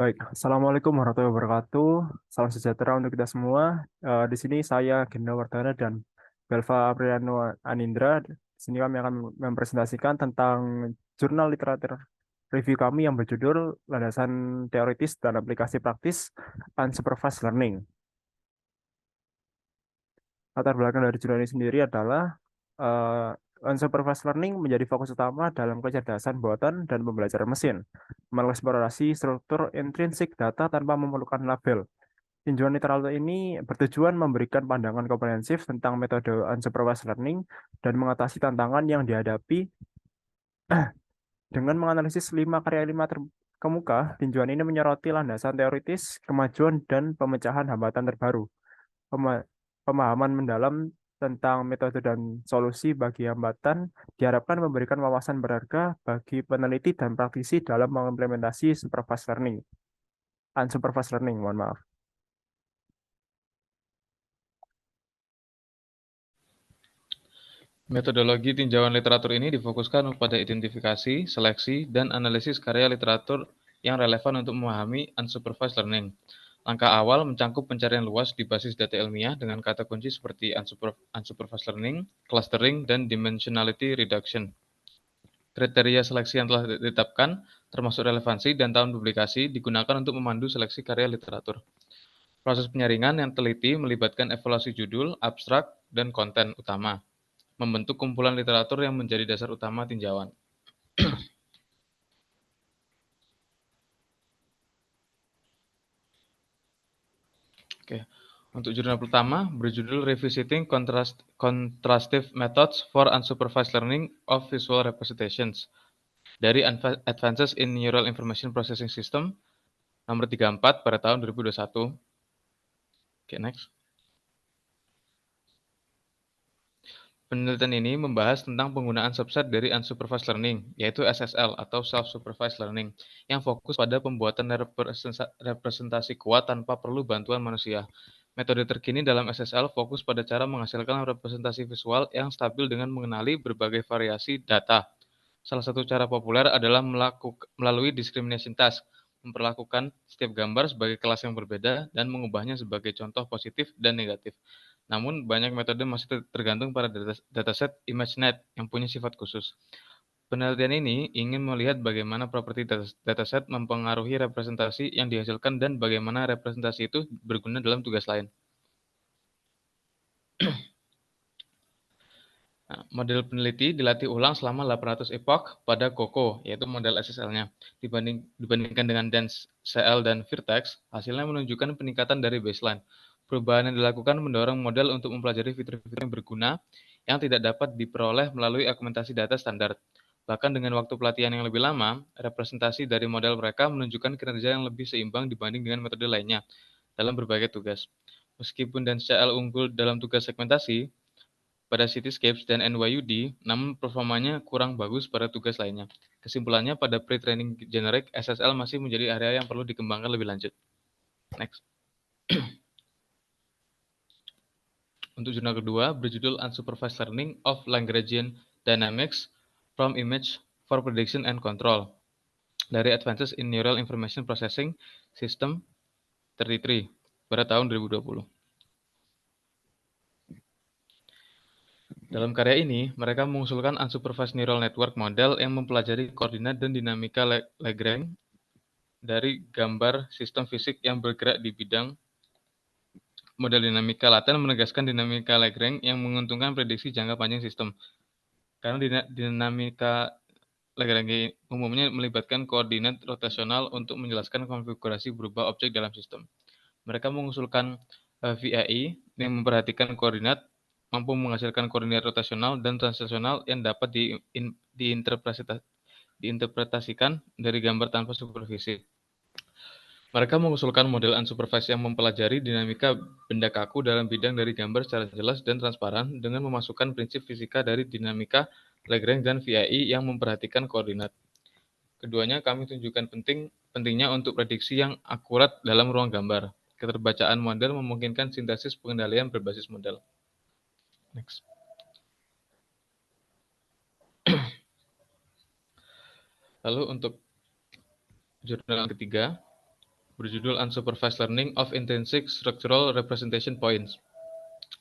Baik, Assalamualaikum warahmatullahi wabarakatuh. Salam sejahtera untuk kita semua. Di sini saya Genda Wardana dan Belva Apriliano Anindra. Di sini kami akan mempresentasikan tentang jurnal literatur review kami yang berjudul Landasan Teoritis dan Aplikasi Praktis Unsupervised Learning. Latar belakang dari jurnal ini sendiri adalah unsupervised learning menjadi fokus utama dalam kecerdasan buatan dan pembelajaran mesin, mengeksplorasi struktur intrinsik data tanpa memerlukan label. Tinjauan literatur ini bertujuan memberikan pandangan komprehensif tentang metode unsupervised learning dan mengatasi tantangan yang dihadapi dengan menganalisis 5 karya 5 terkemuka. Tinjauan ini menyoroti landasan teoritis, kemajuan, dan pemecahan hambatan terbaru. Pema- Pemahaman mendalam tentang metode dan solusi bagi hambatan diharapkan memberikan wawasan berharga bagi peneliti dan praktisi dalam mengimplementasi supervised learning, unsupervised learning, mohon maaf. Metodologi tinjauan literatur ini difokuskan pada identifikasi, seleksi, dan analisis karya literatur yang relevan untuk memahami unsupervised learning. Langkah awal mencakup pencarian luas di basis data ilmiah dengan kata kunci seperti unsupervised learning, clustering, dan dimensionality reduction. Kriteria seleksi yang telah ditetapkan, termasuk relevansi dan tahun publikasi, digunakan untuk memandu seleksi karya literatur. Proses penyaringan yang teliti melibatkan evaluasi judul, abstrak, dan konten utama, membentuk kumpulan literatur yang menjadi dasar utama tinjauan. Oke. Untuk jurnal pertama berjudul Revisiting Contrastive Methods for Unsupervised Learning of Visual Representations dari Advances in Neural Information Processing System nomor 34 pada tahun 2021. Oke, next. Penelitian ini membahas tentang penggunaan subset dari unsupervised learning, yaitu SSL atau self-supervised learning, yang fokus pada pembuatan representasi kuat tanpa perlu bantuan manusia. Metode terkini dalam SSL fokus pada cara menghasilkan representasi visual yang stabil dengan mengenali berbagai variasi data. Salah satu cara populer adalah melalui discrimination task, memperlakukan setiap gambar sebagai kelas yang berbeda dan mengubahnya sebagai contoh positif dan negatif. Namun, banyak metode masih tergantung pada dataset ImageNet yang punya sifat khusus. Penelitian ini ingin melihat bagaimana properti dataset mempengaruhi representasi yang dihasilkan dan bagaimana representasi itu berguna dalam tugas lain. Nah, model peneliti dilatih ulang selama 800 epoch pada COCO, yaitu model SSL-nya. Dibandingkan dengan DenseCL dan Vertex, hasilnya menunjukkan peningkatan dari baseline. Perubahan yang dilakukan mendorong model untuk mempelajari fitur-fitur yang berguna yang tidak dapat diperoleh melalui argumentasi data standar. Bahkan dengan waktu pelatihan yang lebih lama, representasi dari model mereka menunjukkan kinerja yang lebih seimbang dibanding dengan metode lainnya dalam berbagai tugas. Meskipun DenseCL unggul dalam tugas segmentasi, pada Cityscapes dan NYUD, namun performanya kurang bagus pada tugas lainnya. Kesimpulannya, pada pre-training generic, SSL masih menjadi area yang perlu dikembangkan lebih lanjut. Next. Untuk jurnal kedua, berjudul Unsupervised Learning of Lagrangian Dynamics from Image for Prediction and Control dari Advances in Neural Information Processing System 33 pada tahun 2020. Dalam karya ini, mereka mengusulkan unsupervised neural network model yang mempelajari koordinat dan dinamika Lagrange dari gambar sistem fisik yang bergerak di bidang. Model dinamika laten menegaskan dinamika Lagrange yang menguntungkan prediksi jangka panjang sistem. Karena dinamika Lagrange umumnya melibatkan koordinat rotasional untuk menjelaskan konfigurasi berubah objek dalam sistem. Mereka mengusulkan VAI yang memperhatikan koordinat, mampu menghasilkan koordinat rotasional dan translasional yang dapat diinterpretasikan dari gambar tanpa supervisi. Mereka mengusulkan model unsupervised yang mempelajari dinamika benda kaku dalam bidang dari gambar secara jelas dan transparan dengan memasukkan prinsip fisika dari dinamika Lagrange dan VAI yang memperhatikan koordinat. Keduanya kami tunjukkan pentingnya untuk prediksi yang akurat dalam ruang gambar. Keterbacaan model memungkinkan sintesis pengendalian berbasis model. Next. Lalu untuk jurnal ketiga, berjudul Unsupervised Learning of Intrinsic Structural Representation Points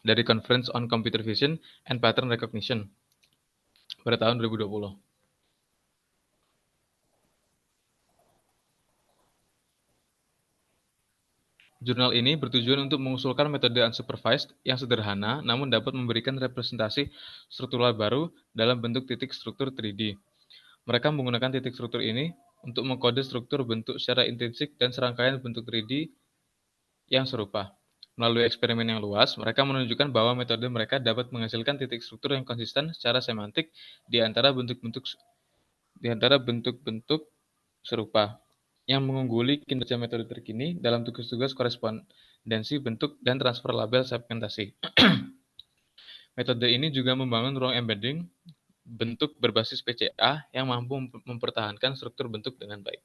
dari Conference on Computer Vision and Pattern Recognition pada tahun 2020. Jurnal ini bertujuan untuk mengusulkan metode unsupervised yang sederhana namun dapat memberikan representasi struktural baru dalam bentuk titik struktur 3D. Mereka menggunakan titik struktur ini untuk mengkode struktur bentuk secara intrinsik dan serangkaian bentuk 3D yang serupa. Melalui eksperimen yang luas, mereka menunjukkan bahwa metode mereka dapat menghasilkan titik struktur yang konsisten secara semantik di antara bentuk-bentuk serupa, yang mengungguli kinerja metode terkini dalam tugas-tugas korespondensi bentuk dan transfer label segmentasi. Metode ini juga membangun ruang embedding bentuk berbasis PCA yang mampu mempertahankan struktur bentuk dengan baik.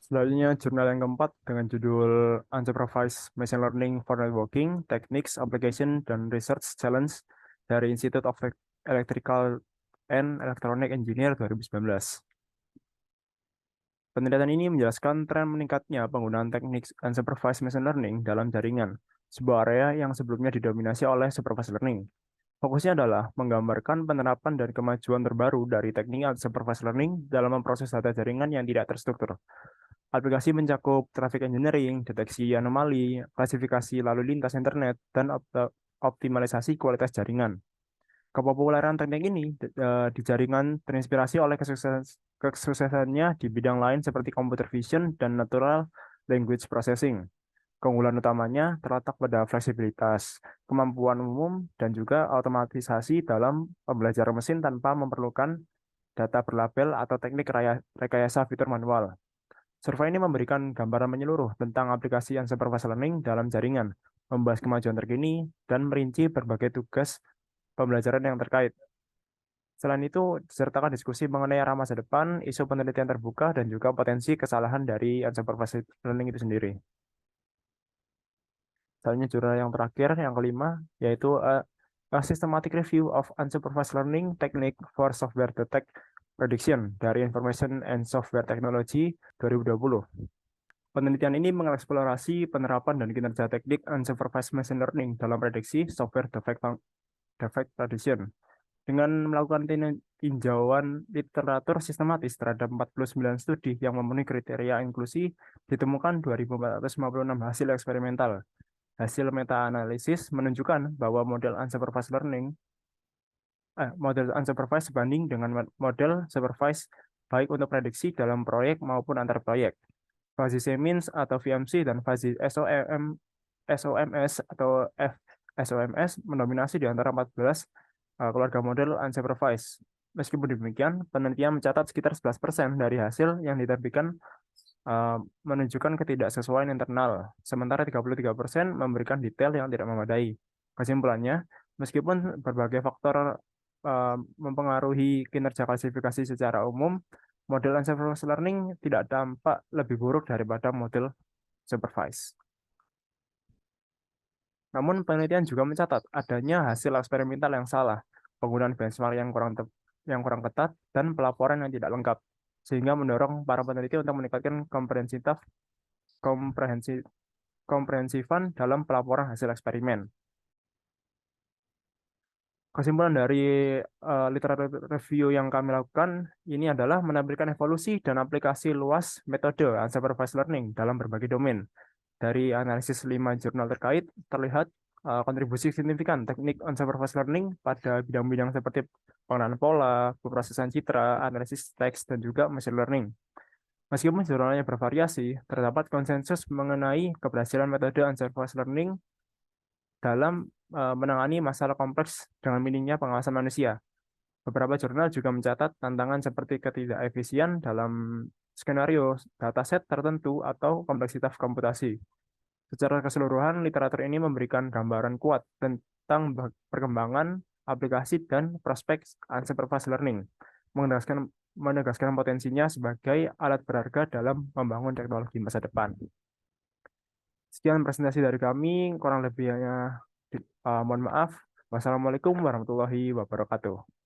Selanjutnya, jurnal yang keempat dengan judul Unsupervised Machine Learning for Networking, Techniques, Application, dan Research Challenge dari Institute of Electrical and Electronic Engineer 2019. Penelitian ini menjelaskan tren meningkatnya penggunaan teknik unsupervised machine learning dalam jaringan, sebuah area yang sebelumnya didominasi oleh supervised learning. Fokusnya adalah menggambarkan penerapan dan kemajuan terbaru dari teknik unsupervised learning dalam memproses data jaringan yang tidak terstruktur. Aplikasi mencakup traffic engineering, deteksi anomali, klasifikasi lalu lintas internet, dan optimalisasi kualitas jaringan. Kepopuleran teknik ini di jaringan terinspirasi oleh kesuksesannya di bidang lain seperti computer vision dan natural language processing. Keunggulan utamanya terletak pada fleksibilitas, kemampuan umum, dan juga otomatisasi dalam pembelajaran mesin tanpa memerlukan data berlabel atau teknik rekayasa fitur manual. Survei ini memberikan gambaran menyeluruh tentang aplikasi unsupervised learning dalam jaringan, membahas kemajuan terkini, dan merinci berbagai tugas pembelajaran yang terkait. Selain itu, disertakan diskusi mengenai arah masa depan, isu penelitian terbuka, dan juga potensi kesalahan dari unsupervised learning itu sendiri. Selanjutnya jurnal yang terakhir, yang kelima, yaitu A Systematic Review of Unsupervised Learning Technique for Software Detect Prediction dari Information and Software Technology 2020. Penelitian ini mengeksplorasi penerapan dan kinerja teknik unsupervised machine learning dalam prediksi software defect prediction. Dengan melakukan tinjauan literatur sistematis terhadap 49 studi yang memenuhi kriteria inklusi, ditemukan 2.456 hasil eksperimental. Hasil meta-analisis menunjukkan bahwa model unsupervised sebanding dengan model supervised baik untuk prediksi dalam proyek maupun antar proyek. Fuzzy Semins atau VMC dan Fuzzy SOMS atau FSOMS mendominasi di antara 14 keluarga model unsupervised. Meskipun demikian, penelitian mencatat sekitar 11% dari hasil yang diterbitkan menunjukkan ketidaksesuaian internal, sementara 33% memberikan detail yang tidak memadai. Kesimpulannya, meskipun berbagai faktor mempengaruhi kinerja klasifikasi secara umum, model unsupervised learning tidak tampak lebih buruk daripada model supervised. Namun penelitian juga mencatat adanya hasil eksperimental yang salah, penggunaan benchmark yang kurang ketat, dan pelaporan yang tidak lengkap, sehingga mendorong para peneliti untuk meningkatkan komprehensifan dalam pelaporan hasil eksperimen. Kesimpulan dari literatur review yang kami lakukan ini adalah menampilkan evolusi dan aplikasi luas metode unsupervised learning dalam berbagai domain. Dari analisis 5 jurnal terkait, terlihat kontribusi signifikan teknik unsupervised learning pada bidang-bidang seperti pengenalan pola, pemrosesan citra, analisis teks, dan juga machine learning. Meskipun jurnalnya bervariasi, terdapat konsensus mengenai keberhasilan metode unsupervised learning dalam menangani masalah kompleks dengan minimnya pengawasan manusia. Beberapa jurnal juga mencatat tantangan seperti ketidakefisien dalam skenario dataset tertentu atau kompleksitas komputasi. Secara keseluruhan, literatur ini memberikan gambaran kuat tentang perkembangan aplikasi dan prospek unsupervised learning, menegaskan potensinya sebagai alat berharga dalam membangun teknologi masa depan. Sekian presentasi dari kami, kurang lebihnya mohon maaf. Wassalamualaikum warahmatullahi wabarakatuh.